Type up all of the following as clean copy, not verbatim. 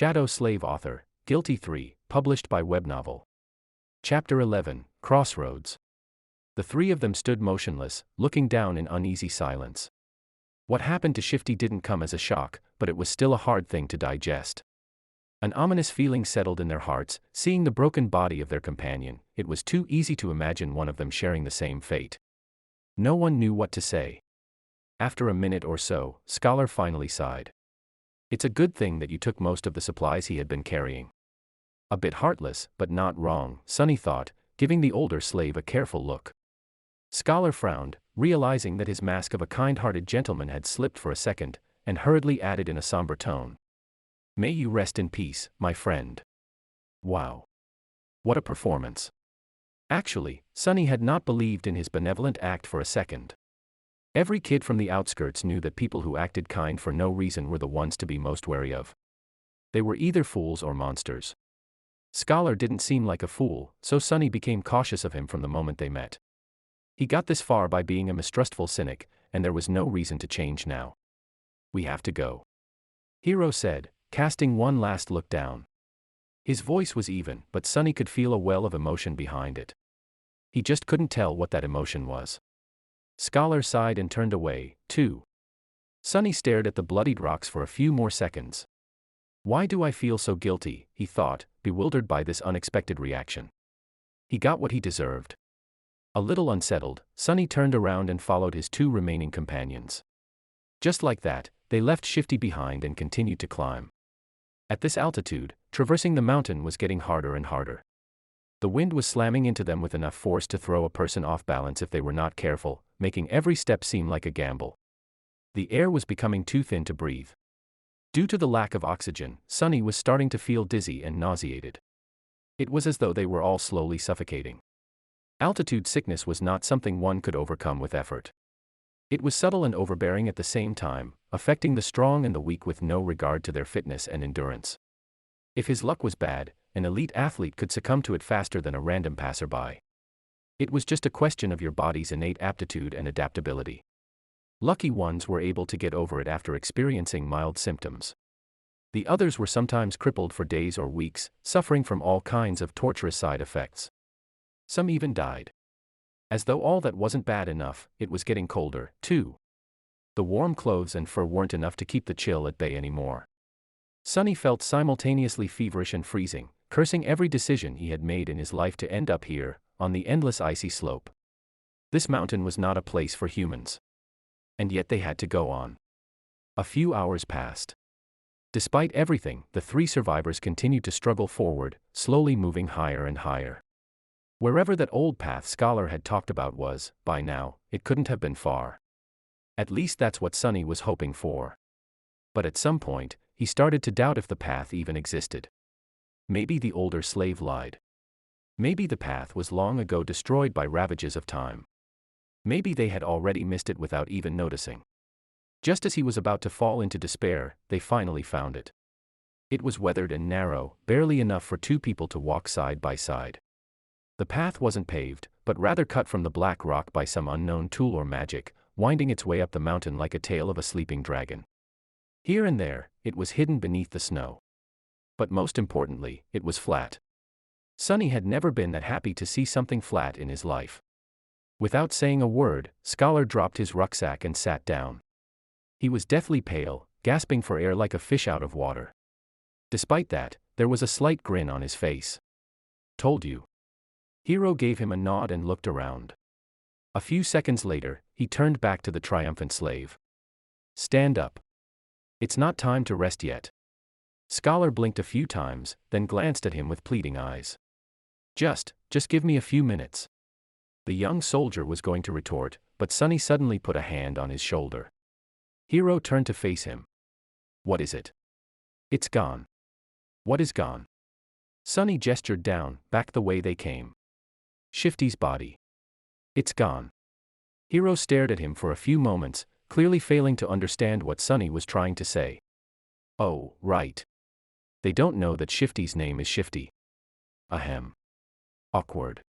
Shadow Slave Author, Guiltythree, published by Webnovel. Chapter 11, Crossroads. The three of them stood motionless, looking down in uneasy silence. What happened to Shifty didn't come as a shock, but it was still a hard thing to digest. An ominous feeling settled in their hearts, seeing the broken body of their companion. It was too easy to imagine one of them sharing the same fate. No one knew what to say. After a minute or so, Scholar finally sighed. It's a good thing that you took most of the supplies he had been carrying. A bit heartless, but not wrong, Sonny thought, giving the older slave a careful look. Scholar frowned, realizing that his mask of a kind-hearted gentleman had slipped for a second, and hurriedly added in a somber tone. May you rest in peace, my friend. Wow. What a performance. Actually, Sonny had not believed in his benevolent act for a second. Every kid from the outskirts knew that people who acted kind for no reason were the ones to be most wary of. They were either fools or monsters. Scholar didn't seem like a fool, so Sonny became cautious of him from the moment they met. He got this far by being a mistrustful cynic, and there was no reason to change now. We have to go, Hero said, casting one last look down. His voice was even, but Sonny could feel a well of emotion behind it. He just couldn't tell what that emotion was. Scholar sighed and turned away, too. Sonny stared at the bloodied rocks for a few more seconds. Why do I feel so guilty, he thought, bewildered by this unexpected reaction. He got what he deserved. A little unsettled, Sonny turned around and followed his two remaining companions. Just like that, they left Shifty behind and continued to climb. At this altitude, traversing the mountain was getting harder and harder. The wind was slamming into them with enough force to throw a person off balance if they were not careful, making every step seem like a gamble. The air was becoming too thin to breathe. Due to the lack of oxygen, Sonny was starting to feel dizzy and nauseated. It was as though they were all slowly suffocating. Altitude sickness was not something one could overcome with effort. It was subtle and overbearing at the same time, affecting the strong and the weak with no regard to their fitness and endurance. If his luck was bad, an elite athlete could succumb to it faster than a random passerby. It was just a question of your body's innate aptitude and adaptability. Lucky ones were able to get over it after experiencing mild symptoms. The others were sometimes crippled for days or weeks, suffering from all kinds of torturous side effects. Some even died. As though all that wasn't bad enough, it was getting colder, too. The warm clothes and fur weren't enough to keep the chill at bay anymore. Sonny felt simultaneously feverish and freezing, cursing every decision he had made in his life to end up here, on the endless icy slope. This mountain was not a place for humans. And yet they had to go on. A few hours passed. Despite everything, the three survivors continued to struggle forward, slowly moving higher and higher. Wherever that old path Scholar had talked about was, by now, it couldn't have been far. At least that's what Sonny was hoping for. But at some point, he started to doubt if the path even existed. Maybe the older slave lied. Maybe the path was long ago destroyed by ravages of time. Maybe they had already missed it without even noticing. Just as he was about to fall into despair, they finally found it. It was weathered and narrow, barely enough for two people to walk side by side. The path wasn't paved, but rather cut from the black rock by some unknown tool or magic, winding its way up the mountain like a tail of a sleeping dragon. Here and there, it was hidden beneath the snow. But most importantly, it was flat. Sonny had never been that happy to see something flat in his life. Without saying a word, Scholar dropped his rucksack and sat down. He was deathly pale, gasping for air like a fish out of water. Despite that, there was a slight grin on his face. Told you. Hero gave him a nod and looked around. A few seconds later, he turned back to the triumphant slave. Stand up. It's not time to rest yet. Scholar blinked a few times, then glanced at him with pleading eyes. Just give me a few minutes. The young soldier was going to retort, but Sonny suddenly put a hand on his shoulder. Hero turned to face him. What is it? It's gone. What is gone? Sonny gestured down, back the way they came. Shifty's body. It's gone. Hero stared at him for a few moments, clearly failing to understand what Sonny was trying to say. Oh, right. They don't know that Shifty's name is Shifty. Ahem. Awkward.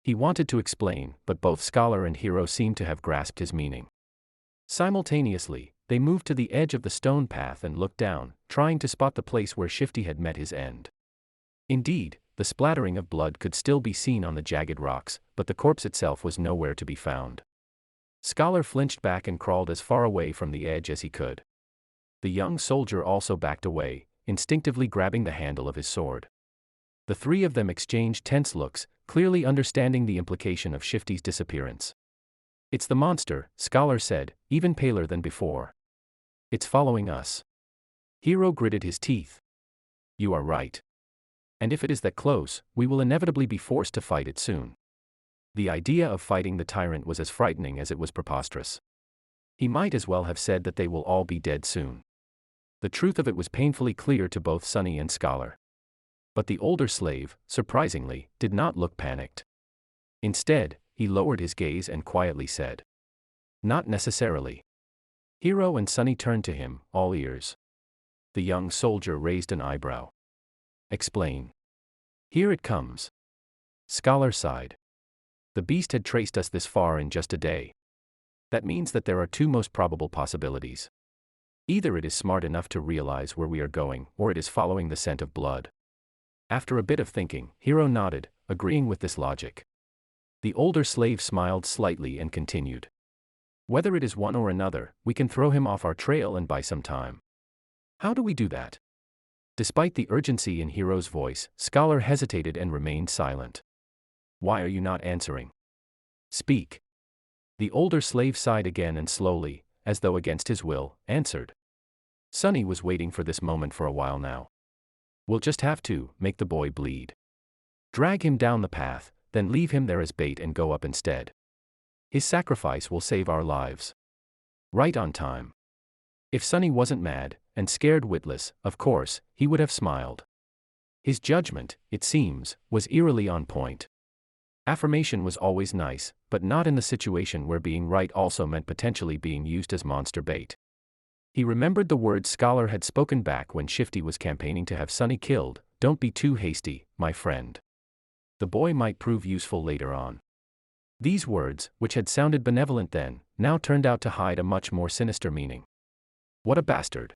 He wanted to explain, but both Scholar and Hero seemed to have grasped his meaning. Simultaneously, They moved to the edge of the stone path and looked down, trying to spot the place where Shifty had met his end. Indeed, the splattering of blood could still be seen on the jagged rocks, but the corpse itself was nowhere to be found. Scholar flinched back and crawled as far away from the edge as he could. The young soldier also backed away, instinctively grabbing the handle of his sword. The three of them exchanged tense looks, clearly understanding the implication of Shifty's disappearance. "It's the monster," Scholar said, even paler than before. "It's following us." Hero gritted his teeth. "You are right. And if it is that close, we will inevitably be forced to fight it soon." The idea of fighting the tyrant was as frightening as it was preposterous. He might as well have said that they will all be dead soon. The truth of it was painfully clear to both Sonny and Scholar. But the older slave, surprisingly, did not look panicked. Instead, he lowered his gaze and quietly said, "Not necessarily." Hero and Sonny turned to him, all ears. The young soldier raised an eyebrow. "Explain." "Here it comes." Scholar sighed. "The beast had traced us this far in just a day. That means that there are two most probable possibilities. Either it is smart enough to realize where we are going, or it is following the scent of blood." After a bit of thinking, Hero nodded, agreeing with this logic. The older slave smiled slightly and continued. "Whether it is one or another, we can throw him off our trail and buy some time." "How do we do that?" Despite the urgency in Hero's voice, Scholar hesitated and remained silent. "Why are you not answering? Speak." The older slave sighed again and slowly, as though against his will, answered. Sonny was waiting for this moment for a while now. "We'll just have to make the boy bleed. Drag him down the path, then leave him there as bait and go up instead. His sacrifice will save our lives." Right on time. If Sonny wasn't mad, and scared witless, of course, he would have smiled. His judgment, it seems, was eerily on point. Affirmation was always nice, but not in the situation where being right also meant potentially being used as monster bait. He remembered the words Scholar had spoken back when Shifty was campaigning to have Sonny killed: "Don't be too hasty, my friend. The boy might prove useful later on." These words, which had sounded benevolent then, now turned out to hide a much more sinister meaning. What a bastard.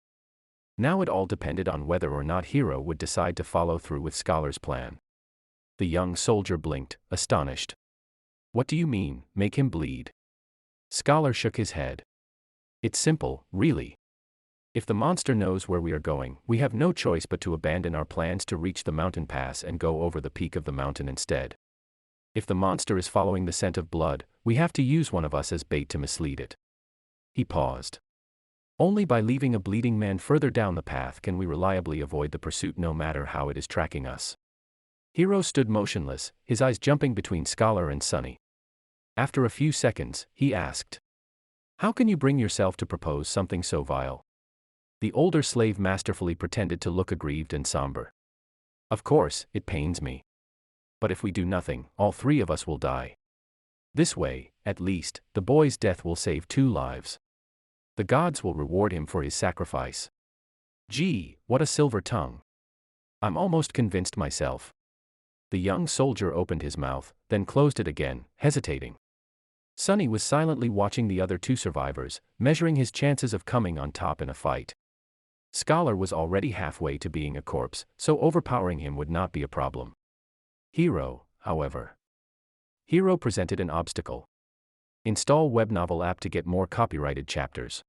Now it all depended on whether or not Hero would decide to follow through with Scholar's plan. The young soldier blinked, astonished. "What do you mean, make him bleed?" Scholar shook his head. "It's simple, really. If the monster knows where we are going, we have no choice but to abandon our plans to reach the mountain pass and go over the peak of the mountain instead. If the monster is following the scent of blood, we have to use one of us as bait to mislead it." He paused. "Only by leaving a bleeding man further down the path can we reliably avoid the pursuit no matter how it is tracking us." Hero stood motionless, his eyes jumping between Scholar and Sonny. After a few seconds, he asked, "How can you bring yourself to propose something so vile?" The older slave masterfully pretended to look aggrieved and somber. "Of course, it pains me. But if we do nothing, all three of us will die. This way, at least, the boy's death will save 2 lives. The gods will reward him for his sacrifice. Gee, what a silver tongue. I'm almost convinced myself." The young soldier opened his mouth, then closed it again, hesitating. Sonny was silently watching the other 2 survivors, measuring his chances of coming on top in a fight. Scholar was already halfway to being a corpse, so overpowering him would not be a problem. Hero, however. Hero presented an obstacle. Install Webnovel app to get more copyrighted chapters.